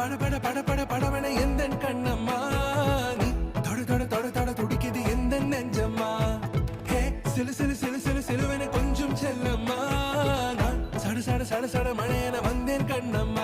பட பட பட பட படவன எந்த கண்ணம்மா நீ தொட தொட தொட தொட துடிக்குது எந்த நெஞ்சம்மா ஹே சிலு சிலு சிலு சிலு சிலுவன கொஞ்சம் செல்லம்மா நான் சட சட சட சட மழையன வந்தேன் கண்ணம்மா